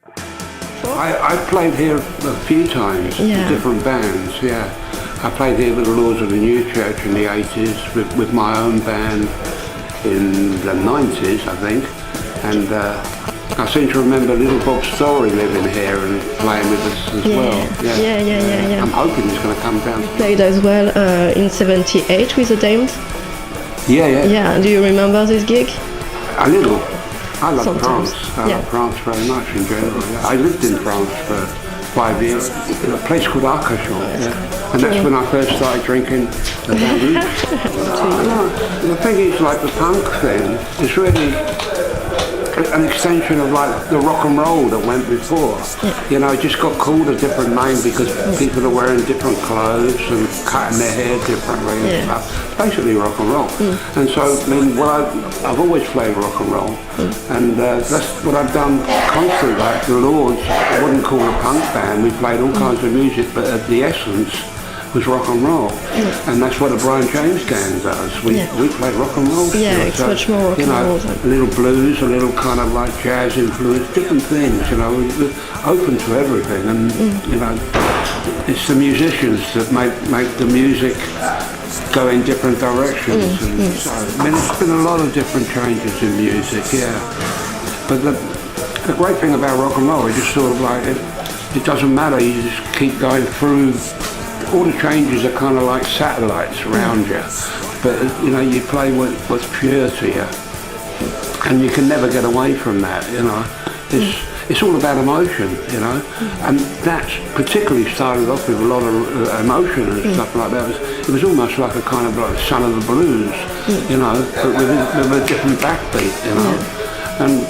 I've played here a few times in different bands, yeah. I played here with the Lords of the New Church in the 80s, with my own band in the 90s, I think. And I seem to remember Little Bob Story living here and playing with us as well. Yeah. I'm hoping he's going to come down. Played as well in '78 with the Dames. Yeah. Do you remember this gig? A little. I love Sometimes. France. I love France very much in general. Yeah. I lived in France for 5 years in a place called AGUICHEUSE. Yeah. And that's when I first started drinking the The thing is, like the punk thing, is really an extension of like the rock and roll that went before. You know, it just got called a different name because people are wearing different clothes and cutting their hair differently and stuff. Basically rock and roll. And so, I mean, I've always played rock and roll, and that's what I've done constantly. Like the Lords, I wouldn't call a punk band. We played all kinds of music, but at the essence was rock and roll, and that's what the Brian James Gang does. We play rock and roll. It's much more rock and roll. A little blues, a little kind of like jazz influence, different things. You know, we're open to everything, and you know, it's the musicians that make the music go in different directions. And so, I mean, there's been a lot of different changes in music, But the great thing about rock and roll, it just sort of like it doesn't matter. You just keep going through. All the changes are kind of like satellites around you, but you know, you play what's pure to you, and you can never get away from that. You know, it's all about emotion. You know, and that's particularly started off with a lot of emotion and stuff like that. It was almost like a kind of like Son of the Blues, you know, but with a different backbeat. You know, and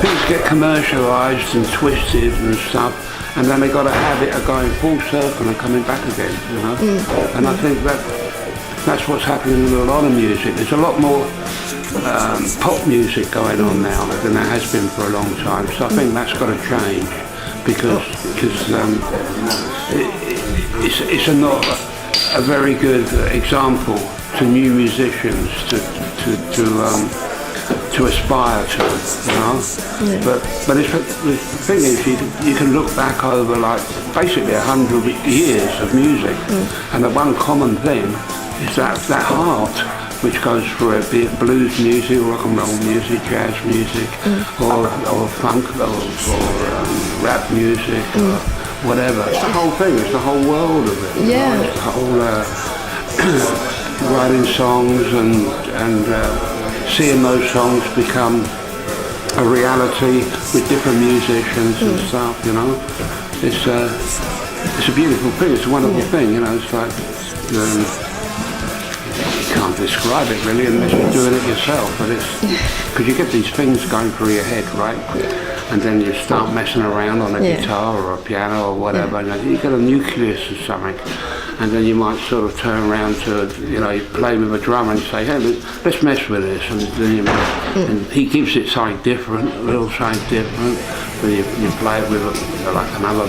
things get commercialised and twisted and stuff. And then they got a habit of going full circle and coming back again, you know. And I think that's what's happening in a lot of music. There's a lot more pop music going on now than there has been for a long time. So I think that's got to change because it's not a very good example to new musicians to aspire to, you know. But the thing is, you can look back over like basically 100 years of music, and the one common thing is that heart which goes through it, be it blues music, rock and roll music, jazz music, or funk, or rap music, or whatever. It's the whole thing. It's the whole world of it. You know? It's the whole writing songs and seeing those songs become a reality with different musicians and stuff, you know. It's a beautiful thing. It's a wonderful thing, you know. It's like you can't describe it really unless you're doing it yourself. But it's because you get these things going through your head, right? And then you start messing around on a guitar or a piano or whatever, and you get a nucleus or something. And then you might sort of turn around to, you know, you play with a drummer and say, hey, let's mess with this. And then you and he gives it something different, a little something different. Then you play it with like another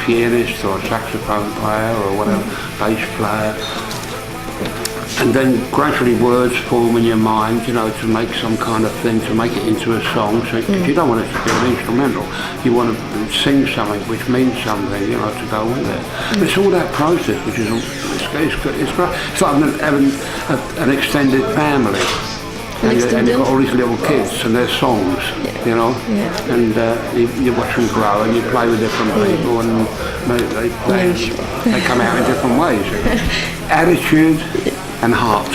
pianist or a saxophone player or whatever, bass player. And then gradually words form in your mind, you know, to make some kind of thing, to make it into a song. So you don't want it to be an instrumental. You want to sing something which means something, you know, to go with it. It's all that process, which is it's great. It's like having an extended family. And you've got all these little kids and their songs, you know, and you watch them grow and you play with different people and they come out in different ways. Attitude and heart.